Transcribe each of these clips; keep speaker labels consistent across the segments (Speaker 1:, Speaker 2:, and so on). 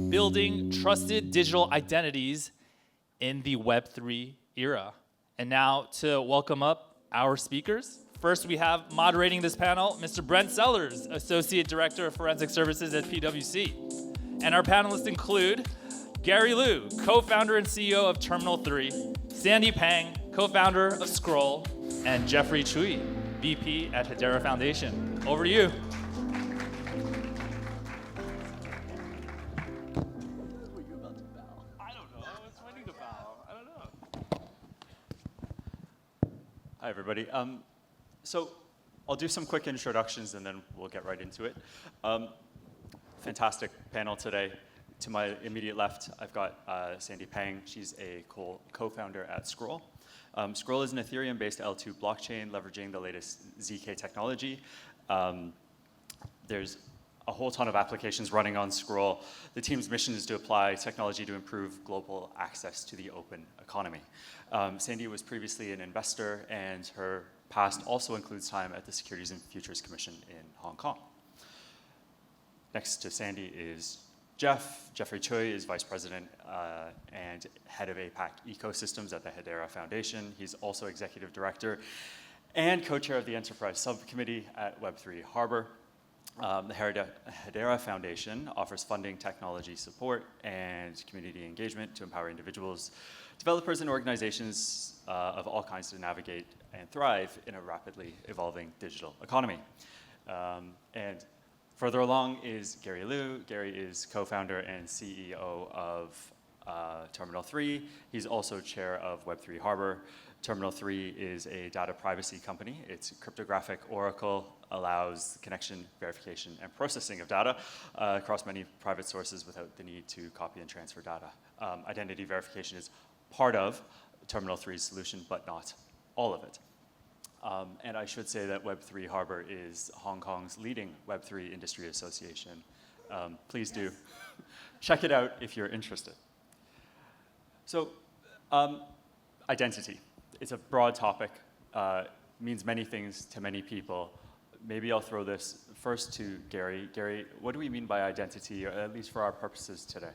Speaker 1: Building trusted digital identities in the Web3 era. And now to welcome up our speakers. First, we have moderating this panel, Mr. Brent Sellers, Associate Director of Forensic Services at PwC. And our panelists include Gary Liu, co-founder and CEO of Terminal 3, Sandy Pang, co-founder of Scroll, and Jeffrey Chui, VP at Hedera Foundation. Over to you.
Speaker 2: Hi, everybody. So I'll do some quick introductions and then we'll get right into it. Fantastic panel today. To my immediate left, I've got Sandy Pang. She's a co-founder at Scroll. Scroll is an Ethereum-based L2 blockchain leveraging the latest ZK technology. There's a whole ton of applications running on Scroll. The team's mission is to apply technology to improve global access to the open economy. Sandy was previously an investor, and her past also includes time at the Securities and Futures Commission in Hong Kong. Next to Sandy is Jeffrey Chui is Vice President and Head of APAC Ecosystems at the Hedera Foundation. He's also Executive Director and Co-Chair of the Enterprise Subcommittee at Web3 Harbour. The Hedera Foundation offers funding, technology support, and community engagement to empower individuals, developers, and organizations of all kinds to navigate and thrive in a rapidly evolving digital economy. And further along is Gary Liu. Gary is co-founder and CEO of Terminal 3. He's also chair of Web3 Harbour. Terminal 3 is a data privacy company. Its cryptographic oracle allows connection, verification, and processing of data across many private sources without the need to copy and transfer data. Identity verification is part of Terminal 3's solution, but not all of it. And I should say that Web3 Harbour is Hong Kong's leading Web3 industry association. Please do check it out if you're interested. So, identity. It's a broad topic, means many things to many people. Maybe I'll throw this first to Gary. Gary, what do we mean by identity, or at least for our purposes today?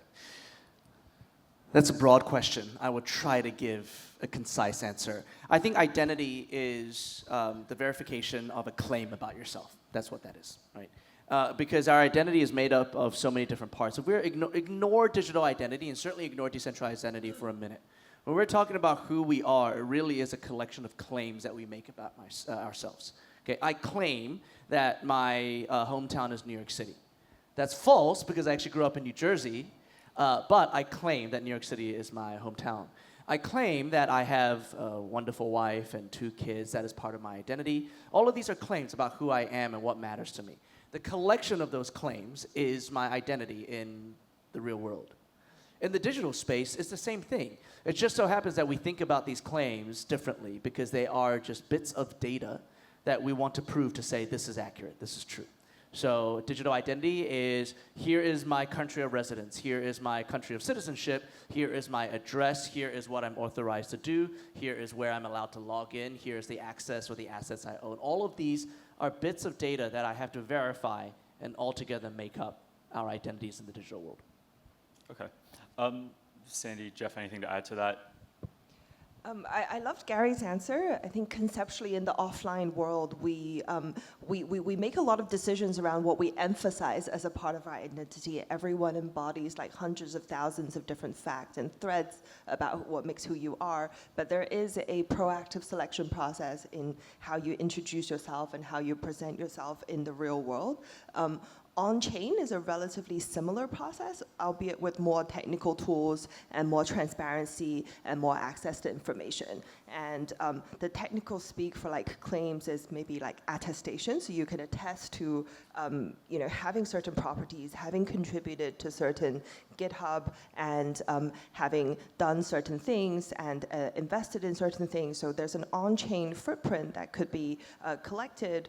Speaker 3: That's a broad question. I will try to give a concise answer. I think identity is the verification of a claim about yourself. That's what that is, right? Because our identity is made up of so many different parts. If we ignore digital identity, and certainly ignore decentralized identity for a minute, when we're talking about who we are, it really is a collection of claims that we make about ourselves. Okay, I claim that my hometown is New York City. That's false because I actually grew up in New Jersey, but I claim that New York City is my hometown. I claim that I have a wonderful wife and 2 kids. That is part of my identity. All of these are claims about who I am and what matters to me. The collection of those claims is my identity in the real world. In the digital space, it's the same thing. It just so happens that we think about these claims differently because they are just bits of data that we want to prove to say this is accurate, this is true. So digital identity is, here is my country of residence, here is my country of citizenship, here is my address, here is what I'm authorized to do, here is where I'm allowed to log in, here is the access or the assets I own. All of these are bits of data that I have to verify and altogether make up our identities in the digital world.
Speaker 2: Okay. Sandy, Jeff, anything to add to that?
Speaker 4: I loved Gary's answer. I think conceptually in the offline world, we make a lot of decisions around what we emphasize as a part of our identity. Everyone embodies like hundreds of thousands of different facts and threads about what makes who you are, but there is a proactive selection process in how you introduce yourself and how you present yourself in the real world. On-chain is a relatively similar process, albeit with more technical tools and more transparency and more access to information. And the technical speak for like claims is maybe like attestation, so you can attest to having certain properties, having contributed to certain GitHub and having done certain things and invested in certain things. So there's an on-chain footprint that could be collected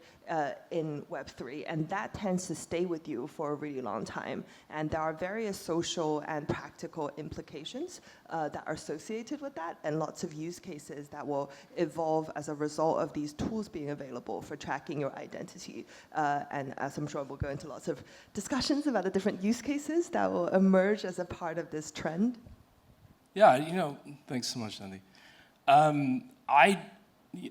Speaker 4: in Web3, and that tends to stay with you for a really long time. And there are various social and practical implications that are associated with that, and lots of use cases that will evolve as a result of these tools being available for tracking your identity. And as I'm sure we'll go into lots of discussions about the different use cases that will emerge as a part of this trend.
Speaker 5: Yeah, thanks so much, Sandy.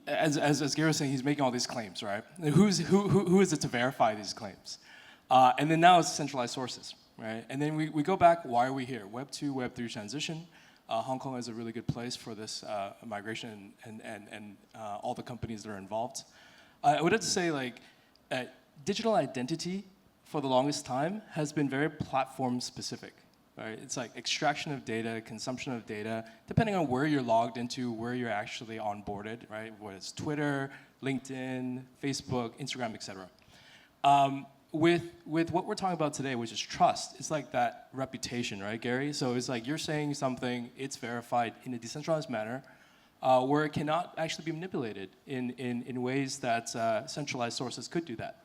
Speaker 5: As Gary was saying, he's making all these claims, right? Who is it to verify these claims? And then now it's centralized sources, right? And then we go back, why are we here? Web 2, Web 3 transition. Hong Kong is a really good place for this migration and all the companies that are involved. I would have to say, digital identity for the longest time has been very platform specific. Right? It's like extraction of data, consumption of data, depending on where you're logged into, where you're actually onboarded, right? Whether it's Twitter, LinkedIn, Facebook, Instagram, etc. With what we're talking about today, which is trust, it's like that reputation, right, Gary? So it's like you're saying something, it's verified in a decentralized manner, where it cannot actually be manipulated in ways that centralized sources could do that.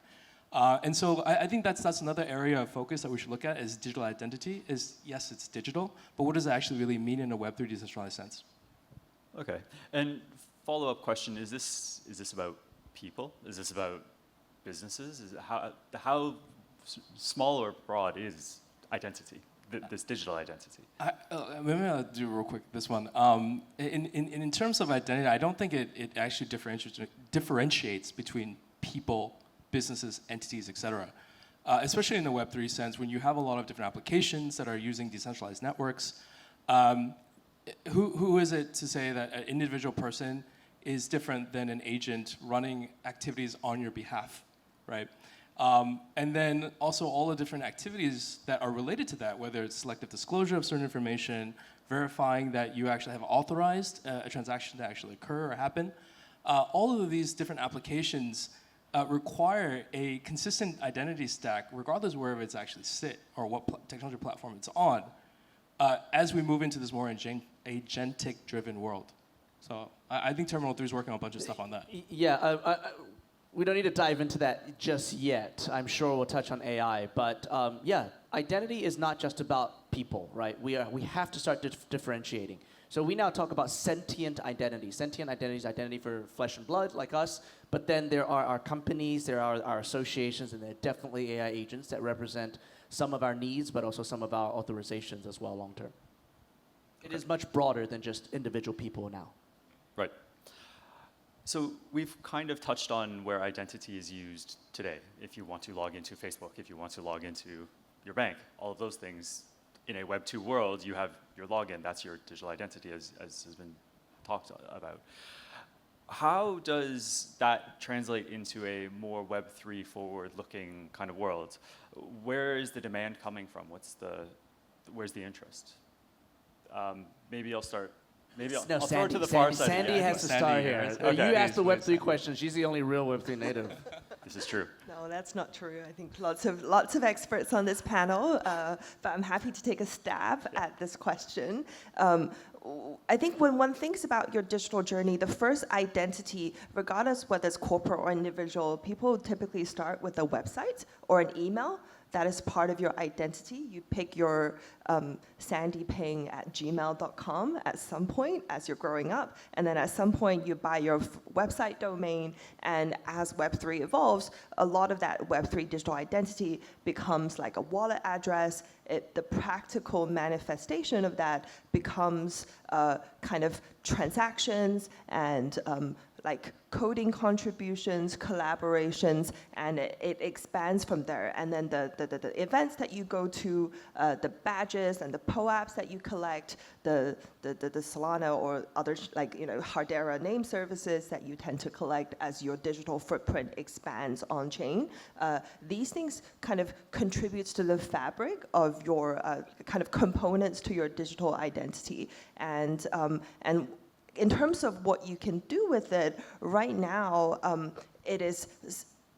Speaker 5: And so I think that's another area of focus that we should look at is digital identity. Is yes, it's digital, but what does it actually really mean in a Web3 decentralized sense?
Speaker 2: Okay. And follow-up question: Is this about people? Is this about businesses? Is it how small or broad is identity? This digital identity.
Speaker 5: Maybe I'll do real quick this one. In terms of identity, I don't think it actually differentiates between people, businesses, entities, etc. Especially in the Web3 sense, when you have a lot of different applications that are using decentralized networks, who is it to say that an individual person is different than an agent running activities on your behalf, right? And then also all the different activities that are related to that, whether it's selective disclosure of certain information, verifying that you actually have authorized a transaction to actually occur or happen. All of these different applications require a consistent identity stack, regardless of wherever it's actually sit or what technology platform it's on, as we move into this more agentic-driven world. So I think Terminal 3 is working on a bunch of stuff on that.
Speaker 3: Yeah, we don't need to dive into that just yet. I'm sure we'll touch on AI, but yeah, identity is not just about people, right? We have to start differentiating. So we now talk about sentient identity. Sentient identity is identity for flesh and blood, like us, but then there are our companies, there are our associations, and there are definitely AI agents that represent some of our needs, but also some of our authorizations as well long term. It is much broader than just individual people now.
Speaker 2: Right. So we've kind of touched on where identity is used today. If you want to log into Facebook, if you want to log into your bank, all of those things. In a Web 2 world, you have your login. That's your digital identity, as has been talked about. How does that translate into a more Web 3 forward-looking kind of world? Where is the demand coming from? Where's the interest? Maybe I'll start. I'll throw it to the far side.
Speaker 3: Sandy has to start here.
Speaker 2: Okay.
Speaker 3: You asked the Web3 question. She's the only real Web3 native.
Speaker 2: This is true.
Speaker 4: No, that's not true. I think lots of experts on this panel, but I'm happy to take a stab at this question. I think when one thinks about your digital journey, the first identity, regardless whether it's corporate or individual, people typically start with a website or an email. That is part of your identity. You pick your sandyping@gmail.com at some point as you're growing up, and then at some point you buy your website domain, and as Web3 evolves, a lot of that Web3 digital identity becomes like a wallet address. The practical manifestation of that becomes kind of transactions and like coding contributions, collaborations, and it expands from there. And then the events that you go to, the badges and the POAPs that you collect, the Solana or other Hedera name services that you tend to collect as your digital footprint expands on chain. These things kind of contributes to the fabric of your kind of components to your digital identity. And in terms of what you can do with it, right now, it is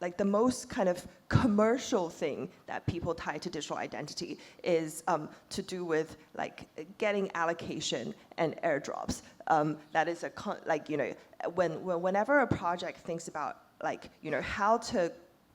Speaker 4: like the most kind of commercial thing that people tie to digital identity is to do with like getting allocation and airdrops. That is whenever a project thinks about like how to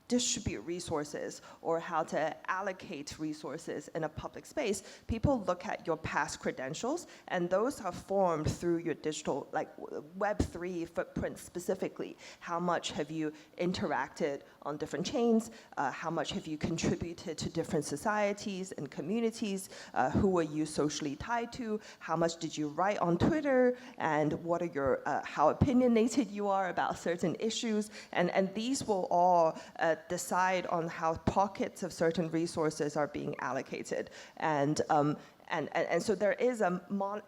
Speaker 4: distribute resources or how to allocate resources in a public space, people look at your past credentials, and those are formed through your digital, like Web3 footprint specifically. How much have you interacted on different chains? How much have you contributed to different societies and communities? Who are you socially tied to? How much did you write on Twitter? And what are your, how opinionated you are about certain issues? And these will all decide on how pockets of certain resources are being allocated. And so there is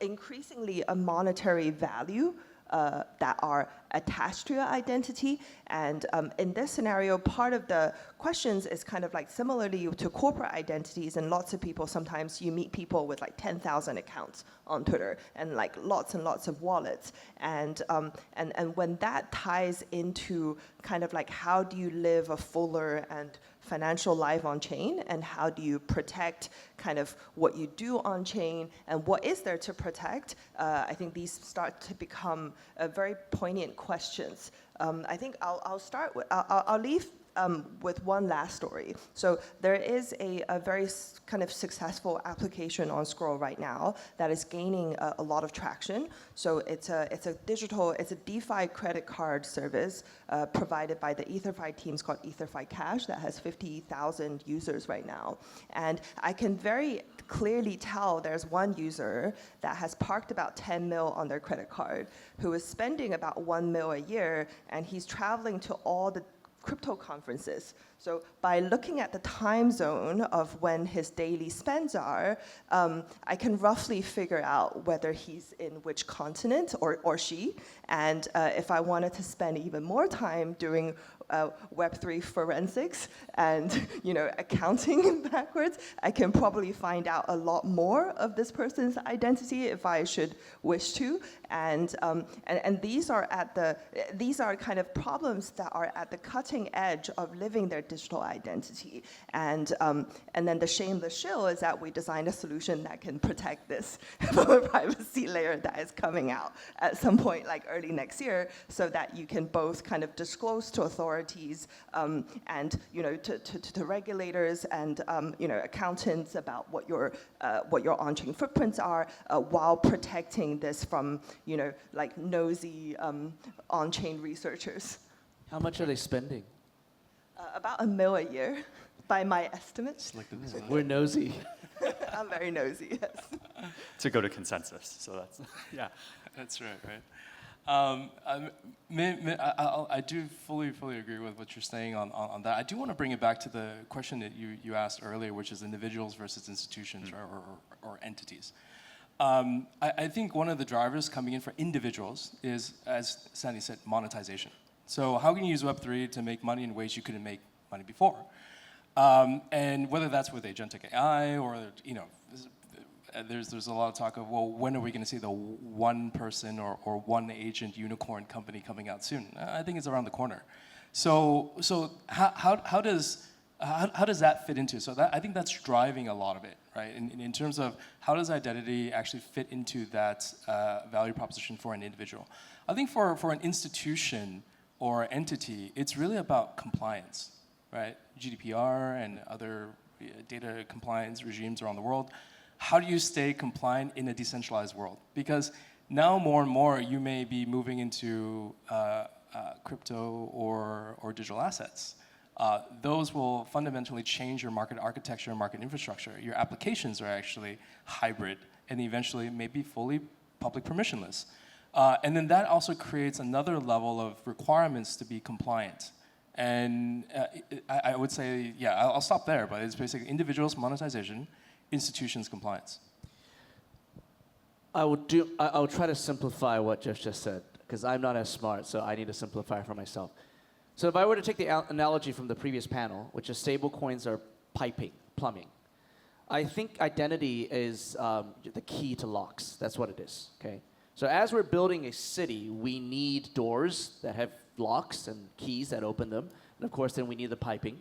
Speaker 4: increasingly a monetary value that are attached to your identity. And in this scenario, part of the questions is kind of like similarly to corporate identities, and lots of people, sometimes you meet people with like 10,000 accounts on Twitter and like lots and lots of wallets. And when that ties into kind of like how do you live a fuller and financial life on chain, and how do you protect kind of what you do on chain, and what is there to protect? I think these start to become very poignant questions. I think I'll start with, I'll leave with one last story. So there is a very kind of successful application on Scroll right now that is gaining a lot of traction. So it's a DeFi credit card service provided by the EtherFi teams called EtherFi Cash that has 50,000 users right now. And I can very clearly tell there's one user that has parked about 10 mil on their credit card, who is spending about 1 mil a year, and he's traveling to all the crypto conferences. So by looking at the time zone of when his daily spends are, I can roughly figure out whether he's in which continent or she. And if I wanted to spend even more time doing Web3 forensics and accounting backwards, I can probably find out a lot more of this person's identity if I should wish to. And these are kind of problems that are at the cutting edge of living their digital identity. And then the shameless shill is that we designed a solution that can protect this from a privacy layer that is coming out at some point like early next year, so that you can both kind of disclose to authorities and to regulators and accountants about what your on-chain footprints are, while protecting this from like nosy on-chain researchers.
Speaker 3: How much are they spending?
Speaker 4: About $1 million a year, by my estimates.
Speaker 3: We're nosy.
Speaker 4: I'm very nosy, yes.
Speaker 2: To go to consensus, so that's, yeah.
Speaker 5: That's right, right? I do fully agree with what you're saying on that. I do want to bring it back to the question that you asked earlier, which is individuals versus institutions or entities. I think one of the drivers coming in for individuals is, as Sandy said, monetization. So how can you use Web3 to make money in ways you couldn't make money before? And whether that's with agentic AI or, there's a lot of talk of, well, when are we going to see the one person or one agent unicorn company coming out soon? I think it's around the corner. So how does that fit into? So I think that's driving a lot of it, right? In terms of how does identity actually fit into that value proposition for an individual? I think for an institution or entity, it's really about compliance, right? GDPR and other data compliance regimes around the world. How do you stay compliant in a decentralized world? Because now more and more you may be moving into crypto or digital assets. Those will fundamentally change your market architecture and market infrastructure. Your applications are actually hybrid and eventually maybe fully public permissionless. And then that also creates another level of requirements to be compliant. And I would say, yeah, I'll stop there, but it's basically individuals monetization, institutions compliance.
Speaker 3: I'll try to simplify what Jeff just said, because I'm not as smart, so I need to simplify for myself. So if I were to take the analogy from the previous panel, which is stable coins are plumbing, I think identity is the key to locks. That's what it is, okay? So as we're building a city, we need doors that have locks and keys that open them. And of course, then we need the piping.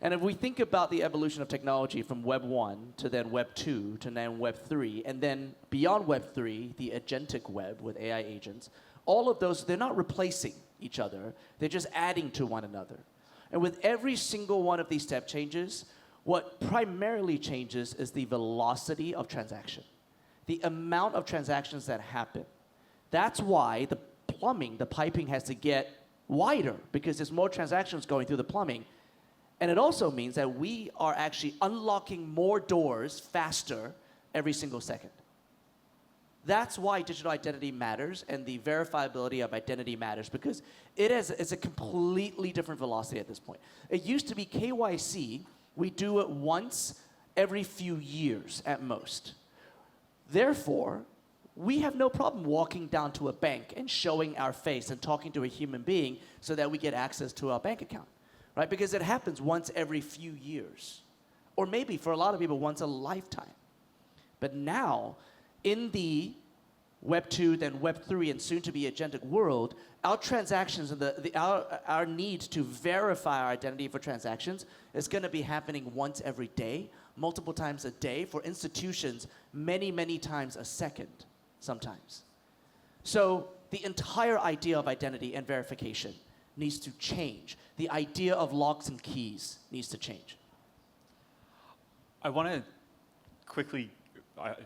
Speaker 3: And if we think about the evolution of technology from Web 1 to then Web 2 to then Web 3, and then beyond Web 3, the agentic web with AI agents, all of those, they're not replacing each other. They're just adding to one another. And with every single one of these step changes, what primarily changes is the velocity of transaction, the amount of transactions that happen. That's why the plumbing, the piping has to get wider because there's more transactions going through the plumbing. And it also means that we are actually unlocking more doors faster every single second. That's why digital identity matters and the verifiability of identity matters, because it's a completely different velocity at this point. It used to be KYC, we do it once every few years at most. Therefore, we have no problem walking down to a bank and showing our face and talking to a human being so that we get access to our bank account. Right? Because it happens once every few years. Or maybe for a lot of people, once a lifetime. But now, in the Web 2, then Web 3, and soon to be agentic world, our transactions and our need to verify our identity for transactions is going to be happening once every day, multiple times a day, for institutions, many, many times a second, sometimes. So the entire idea of identity and verification needs to change. The idea of locks and keys needs to change.
Speaker 2: I want to quickly,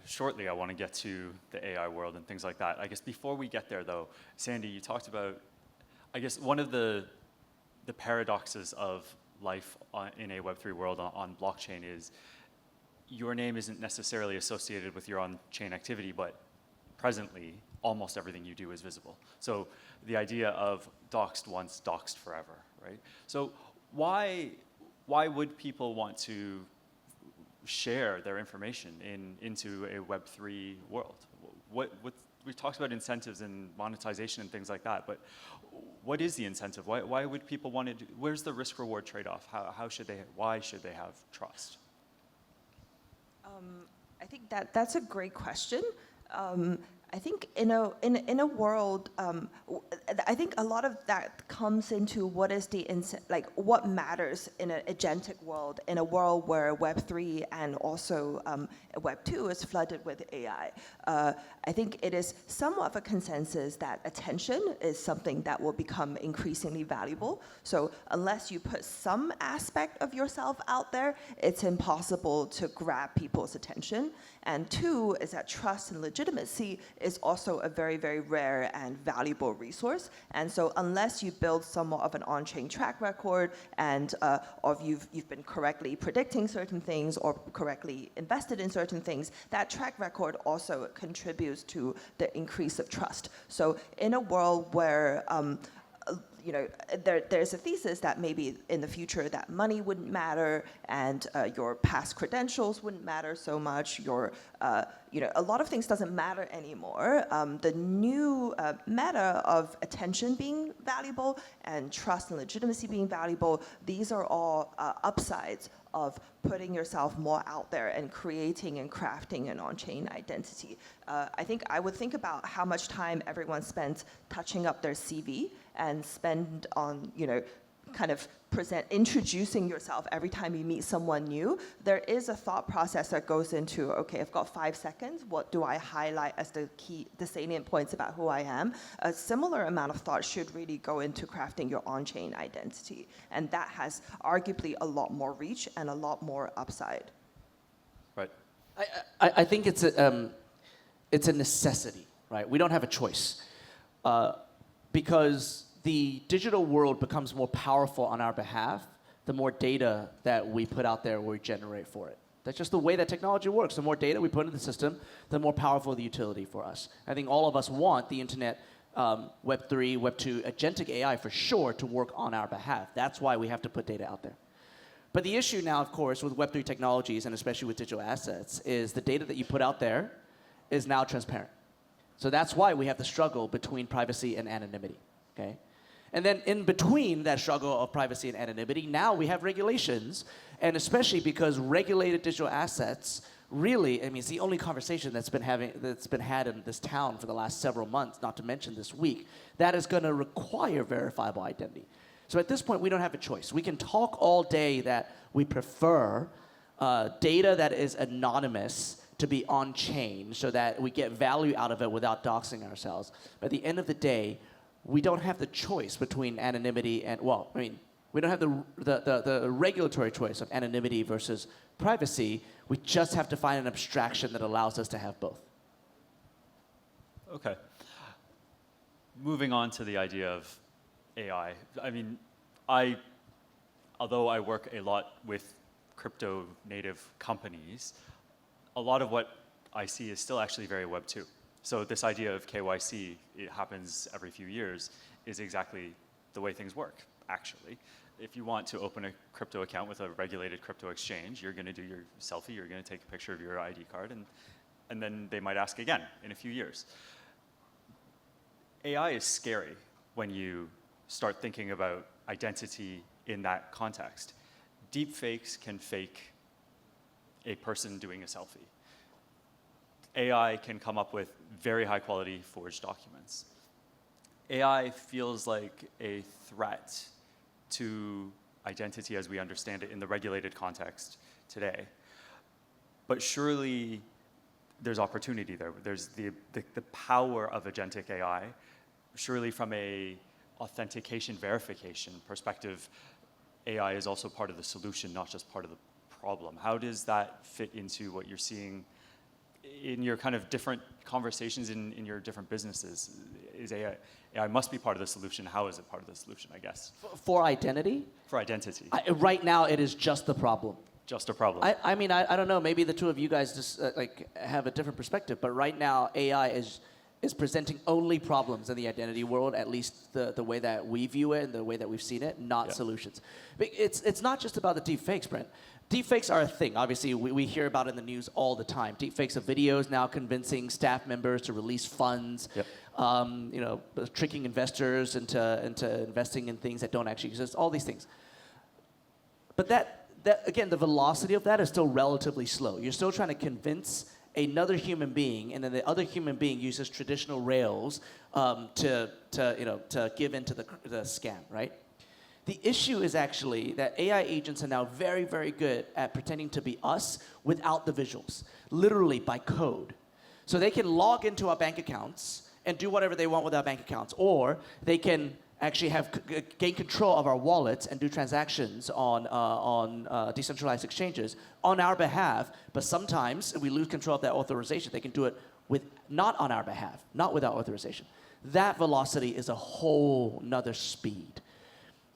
Speaker 2: shortly, I want to get to the AI world and things like that. I guess before we get there, though, Sandy, you talked about, I guess, one of the paradoxes of life in a Web3 world on blockchain is your name isn't necessarily associated with your on-chain activity, but presently, almost everything you do is visible. So the idea of doxed once, doxed forever, right? So why would people want to share their information into a Web3 world? We talked about incentives and monetization and things like that, but what is the incentive? Why would people want to do, where's the risk-reward trade-off? Why should they have trust?
Speaker 4: I think that's a great question. I think in a world, I think a lot of that comes into what is what matters in an agentic world, in a world where Web3 and also Web2 is flooded with AI. I think it is somewhat of a consensus that attention is something that will become increasingly valuable. So unless you put some aspect of yourself out there, it's impossible to grab people's attention. And two is that trust and legitimacy is also a very, very rare and valuable resource. And so unless you build somewhat of an on-chain track record and or you've been correctly predicting certain things or correctly invested in certain things, that track record also contributes to the increase of trust. So in a world where there's a thesis that maybe in the future that money wouldn't matter and your past credentials wouldn't matter so much. A lot of things doesn't matter anymore. The new meta of attention being valuable and trust and legitimacy being valuable, these are all upsides of putting yourself more out there and creating and crafting an on-chain identity. I think I would think about how much time everyone spends touching up their CV and spend on, kind of introducing yourself every time you meet someone new. There is a thought process that goes into, okay, I've got 5 seconds, what do I highlight as the salient points about who I am? A similar amount of thought should really go into crafting your on-chain identity. And that has arguably a lot more reach and a lot more upside.
Speaker 2: Right.
Speaker 3: I think it's a necessity, right? We don't have a choice. Because the digital world becomes more powerful on our behalf, the more data that we put out there we generate for it. That's just the way that technology works. The more data we put into the system, the more powerful the utility for us. I think all of us want the internet, Web3, Web2, agentic AI for sure to work on our behalf. That's why we have to put data out there. But the issue now, of course, with Web3 technologies and especially with digital assets is the data that you put out there is now transparent. So that's why we have the struggle between privacy and anonymity, okay? And then in between that struggle of privacy and anonymity, now we have regulations, and especially because regulated digital assets really, I mean, it's the only conversation that's been had in this town for the last several months, not to mention this week, that is going to require verifiable identity. So at this point, we don't have a choice. We can talk all day that we prefer data that is anonymous to be on-chain so that we get value out of it without doxing ourselves. But at the end of the day, we don't have the choice between anonymity and, well, I mean, we don't have the regulatory choice of anonymity versus privacy. We just have to find an abstraction that allows us to have both.
Speaker 2: Okay. Moving on to the idea of AI. I mean, although I work a lot with crypto native companies, a lot of what I see is still actually very Web 2. So this idea of KYC, it happens every few years, is exactly the way things work, actually. If you want to open a crypto account with a regulated crypto exchange, you're going to do your selfie, you're going to take a picture of your ID card, and then they might ask again in a few years. AI is scary when you start thinking about identity in that context. Deepfakes can fake a person doing a selfie. AI can come up with very high quality forged documents. AI feels like a threat to identity as we understand it in the regulated context today. But surely there's opportunity there. There's the power of agentic AI. Surely from a authentication verification perspective, AI is also part of the solution, not just part of the problem. How does that fit into what you're seeing in your kind of different conversations in your different businesses? Is AI must be part of the solution. How is it part of the solution, I guess?
Speaker 3: For identity?
Speaker 2: For identity.
Speaker 3: Right now, it is just the problem.
Speaker 2: Just a problem.
Speaker 3: I mean, I don't know. Maybe the two of you guys just have a different perspective. But right now, AI is presenting only problems in the identity world, at least the way that we view it and the way that we've seen it, not solutions. But it's not just about the deep fakes, Brent. Deepfakes are a thing. Obviously, we hear about it in the news all the time. Deepfakes of videos now convincing staff members to release funds, tricking investors into investing in things that don't actually exist, all these things. But that again, the velocity of that is still relatively slow. You're still trying to convince another human being, and then the other human being uses traditional rails to give into the scam, right? The issue is actually that AI agents are now very, very good at pretending to be us without the visuals, literally by code. So they can log into our bank accounts and do whatever they want with our bank accounts, or they can actually gain control of our wallets and do transactions on decentralized exchanges on our behalf. But sometimes we lose control of that authorization. They can do it not on our behalf, not without authorization. That velocity is a whole nother speed.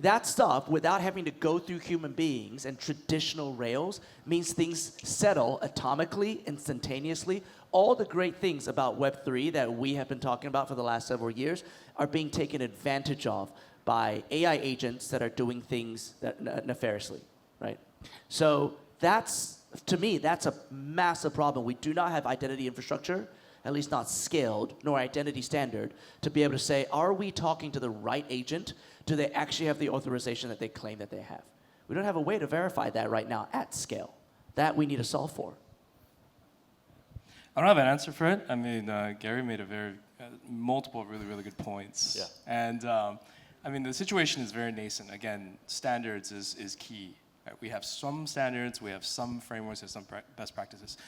Speaker 3: That stuff, without having to go through human beings and traditional rails, means things settle atomically, instantaneously. All the great things about Web3 that we have been talking about for the last several years are being taken advantage of by AI agents that are doing things that nefariously, right? So to me, that's a massive problem. We do not have identity infrastructure, at least not scaled, nor identity standard, to be able to say, are we talking to the right agent? Do they actually have the authorization that they claim that they have? We don't have a way to verify that right now at scale. That we need to solve for.
Speaker 5: I don't have an answer for it. I mean, Gary made multiple really, really good points.
Speaker 2: Yeah.
Speaker 5: And I mean, the situation is very nascent. Again, standards is key. Right? We have some standards, we have some frameworks, we have some best practices.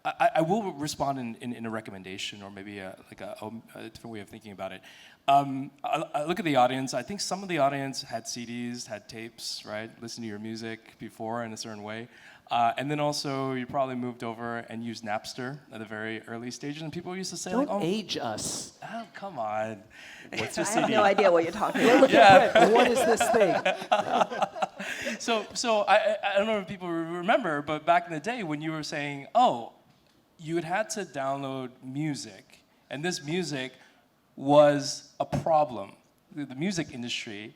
Speaker 5: I will respond in a recommendation or maybe a different way of thinking about it. I look at the audience. I think some of the audience had CDs, had tapes, right? Listen to your music before in a certain way. And then also you probably moved over and used Napster at the very early stages. And people used to say,
Speaker 3: Don't age us.
Speaker 5: Oh, come on.
Speaker 2: What's your
Speaker 4: I
Speaker 2: CD?
Speaker 4: have no idea what you're talking about.
Speaker 5: Yeah.
Speaker 3: What is this thing?
Speaker 5: So I don't know if people remember, but back in the day when you were saying, oh, you had to download music, and this music was a problem. The music industry,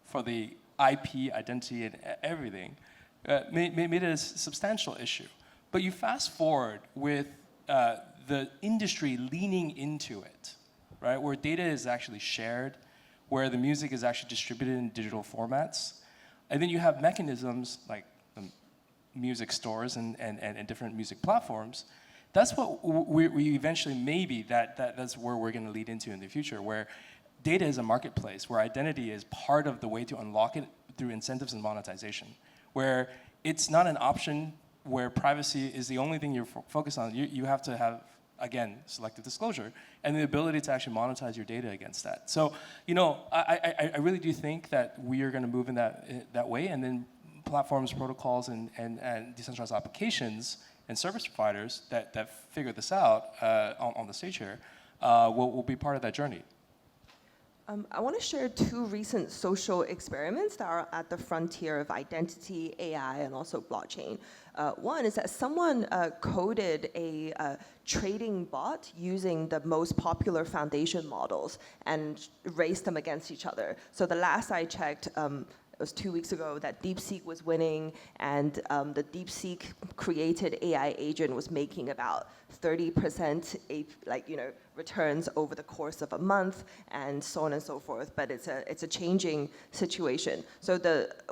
Speaker 5: for the IP, identity, and everything, made it a substantial issue. But you fast forward with the industry leaning into it, right? Where data is actually shared, where the music is actually distributed in digital formats. And then you have mechanisms like music stores and different music platforms, that's what we eventually, maybe that's where we're going to lead into in the future, where data is a marketplace, where identity is part of the way to unlock it through incentives and monetization, where it's not an option where privacy is the only thing you're focused on. You have to have, again, selective disclosure and the ability to actually monetize your data against that. So, I really do think that we are going to move in that way, and then platforms, protocols, and decentralized applications and service providers that figure this out on the stage here will be part of that journey.
Speaker 4: I want to share 2 recent social experiments that are at the frontier of identity, AI, and also blockchain. One is that someone coded a trading bot using the most popular foundation models and raced them against each other. So the last I checked, it was 2 weeks ago, that DeepSeek was winning, and the DeepSeek created AI agent was making about 30% returns over the course of a month, and so on and so forth. But it's a changing situation. So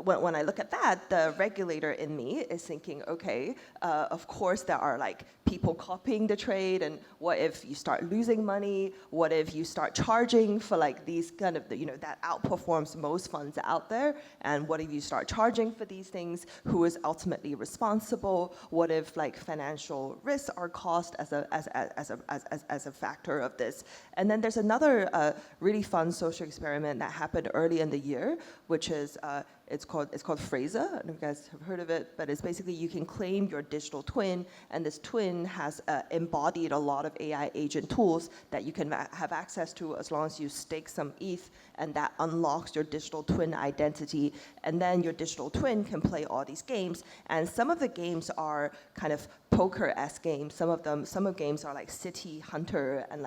Speaker 4: when I look at that, the regulator in me is thinking, okay, of course there are people copying the trade, and what if you start losing money? What if you start charging for these kind of that outperforms most funds out there? And what if you start charging for these things? Who is ultimately responsible? What if financial risks are cost as a factor of this? And then there's another really fun social experiment that happened early in the year, which is it's called Fraser. I don't know if you guys have heard of it, but it's basically you can claim your digital twin, and this twin has embodied a lot of AI agent tools that you can have access to as long as you stake some ETH, and that unlocks your digital twin identity. And then your digital twin can play all these games, and some of the games are kind of poker-esque games. Some of games are like City Hunter and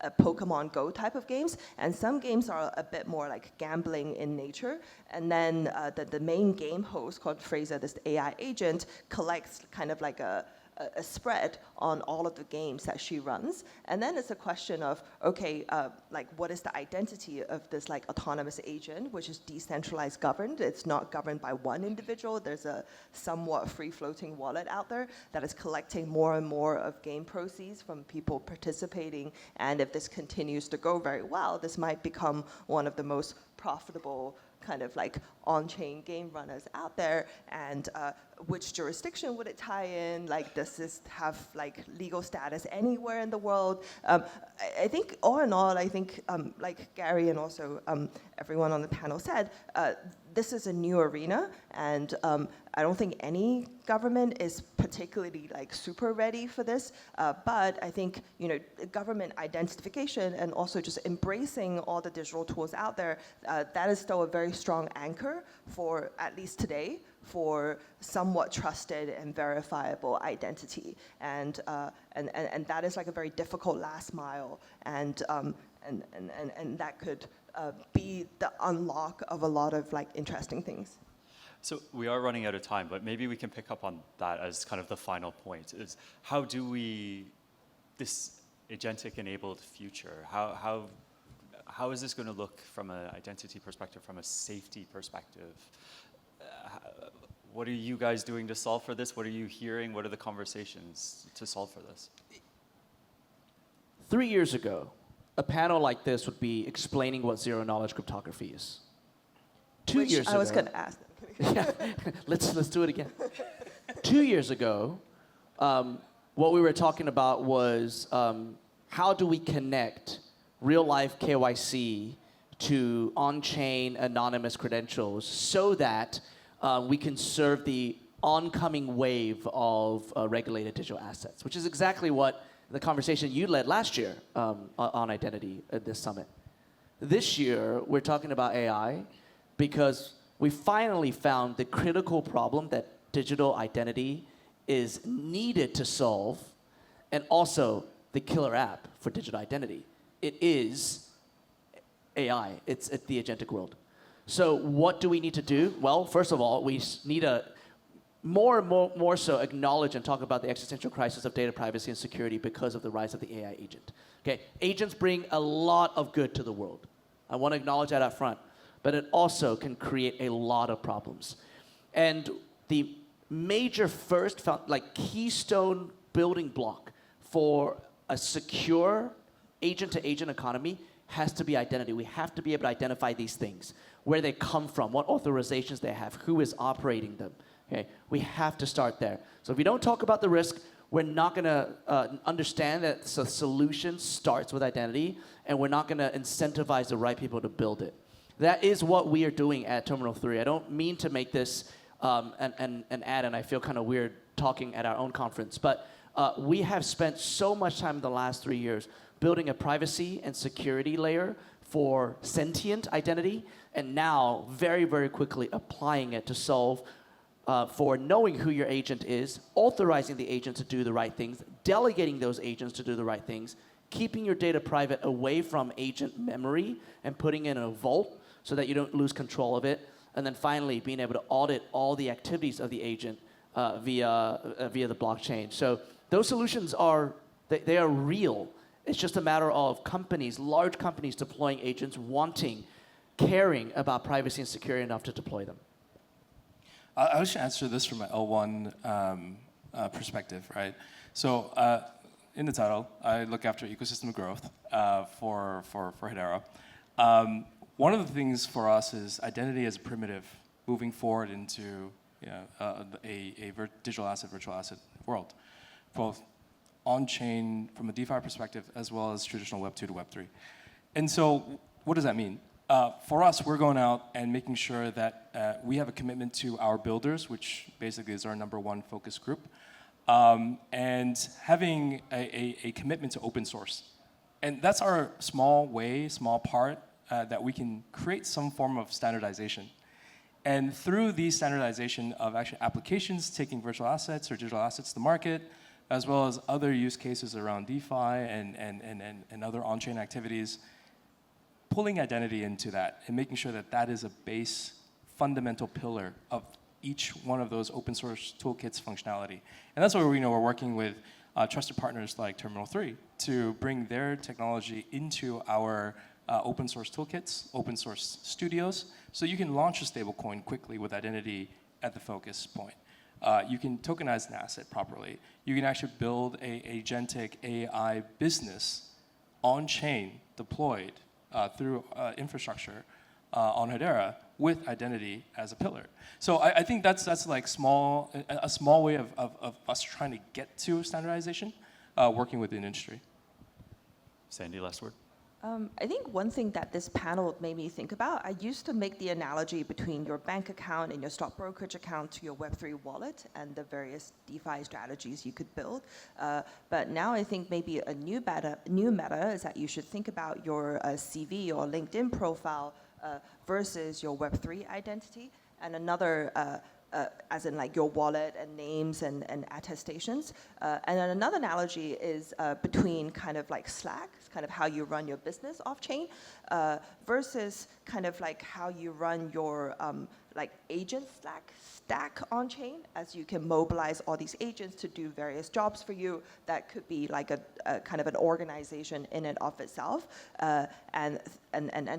Speaker 4: a Pokemon Go type of games, and some games are a bit more like gambling in nature. And then the main game host, called Fraser, this AI agent, collects kind of like a spread on all of the games that she runs. And then it's a question of, okay, what is the identity of this autonomous agent, which is decentralized governed. It's not governed by one individual. There's a somewhat free-floating wallet out there that is collecting more and more of game proceeds from people participating. And if this continues to go very well, this might become one of the most profitable kind of on-chain game runners out there. And which jurisdiction would it tie in? Does this have legal status anywhere in the world? I think all in all, I think like Gary and also everyone on the panel said, this is a new arena, and I don't think any government is particularly super ready for this. But I think government identification and also just embracing all the digital tools out there, that is still a very strong anchor for, at least today, for somewhat trusted and verifiable identity, and that is a very difficult last mile, and that could be the unlock of a lot of interesting things.
Speaker 2: So we are running out of time, but maybe we can pick up on that as kind of the final point, is how do we, this agentic-enabled future, how is this going to look from an identity perspective, from a safety perspective? What are you guys doing to solve for this? What are you hearing? What are the conversations to solve for this?
Speaker 3: 3 years ago, a panel like this would be explaining what zero-knowledge cryptography is. 2 years ago,
Speaker 4: I was going to ask.
Speaker 3: Yeah, let's do it again. 2 years ago, what we were talking about was how do we connect real-life KYC to on-chain anonymous credentials so that we can serve the oncoming wave of regulated digital assets, which is exactly what the conversation you led last year on identity at this summit. This year, we're talking about AI because we finally found the critical problem that digital identity is needed to solve, and also the killer app for digital identity. It is AI. It's the agentic world. So what do we need to do? Well, first of all, we need to more so acknowledge and talk about the existential crisis of data privacy and security because of the rise of the AI agent. Okay, agents bring a lot of good to the world. I want to acknowledge that up front. But it also can create a lot of problems. And the major keystone building block for a secure agent-to-agent economy has to be identity. We have to be able to identify these things, where they come from, what authorizations they have, who is operating them. Okay, we have to start there. So if we don't talk about the risk, we're not going to understand that the solution starts with identity, and we're not going to incentivize the right people to build it. That is what we are doing at Terminal 3. I don't mean to make this an ad, and I feel kind of weird talking at our own conference, but we have spent so much time in the last 3 years building a privacy and security layer for sentient identity, and now very, very quickly applying it to solve for knowing who your agent is, authorizing the agent to do the right things, delegating those agents to do the right things, keeping your data private away from agent memory and putting it in a vault so that you don't lose control of it, and then finally being able to audit all the activities of the agent via the blockchain. So those solutions are real. It's just a matter of companies, large companies deploying agents, caring about privacy and security enough to deploy them.
Speaker 5: I'll just answer this from an L1 perspective, right? So in the title, I look after ecosystem growth for Hedera. One of the things for us is identity as a primitive moving forward into a digital asset, virtual asset world, both on-chain from a DeFi perspective as well as traditional Web 2 to Web 3. And so what does that mean? For us, we're going out and making sure that we have a commitment to our builders, which basically is our #1 focus group, and having a commitment to open source. And that's our small part that we can create some form of standardization. And through the standardization of actually applications taking virtual assets or digital assets to market, as well as other use cases around DeFi and other on-chain activities, pulling identity into that and making sure that that is a base fundamental pillar of each one of those open source toolkits functionality. And that's where we're working with trusted partners like Terminal 3 to bring their technology into our open source toolkits, open source studios, so you can launch a stablecoin quickly with identity at the focus point. You can tokenize an asset properly. You can actually build a agentic AI business on-chain deployed through infrastructure on Hedera with identity as a pillar. So I think that's like a small way of us trying to get to standardization, working with the industry.
Speaker 2: Sandy, last word.
Speaker 4: I think one thing that this panel made me think about, I used to make the analogy between your bank account and your stock brokerage account to your Web3 wallet and the various DeFi strategies you could build. But now I think maybe a new meta is that you should think about your CV or LinkedIn profile versus your Web3 identity, and another as in like your wallet and names and attestations. And then another analogy is between kind of like Slack, kind of how you run your business off-chain, versus kind of like how you run your like agent stack on-chain, as you can mobilize all these agents to do various jobs for you. That could be like a kind of an organization in and of itself, and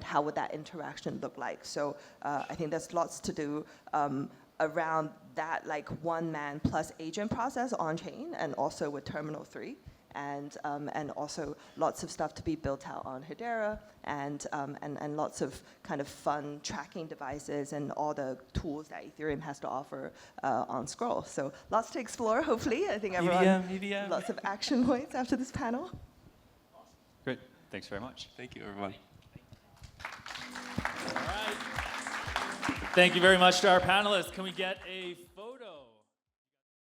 Speaker 4: how would that interaction look like? So I think there's lots to do around that like one-man plus agent process on-chain, and also with Terminal 3. And also lots of stuff to be built out on Hedera, and lots of kind of fun tracking devices and all the tools that Ethereum has to offer on Scroll. So lots to explore, hopefully. I think everyone,
Speaker 5: EVM.
Speaker 4: lots of action points after this panel.
Speaker 2: Great. Thanks very much.
Speaker 5: Thank you, everyone.
Speaker 1: All right. Thank you very much to our panelists. Can we get a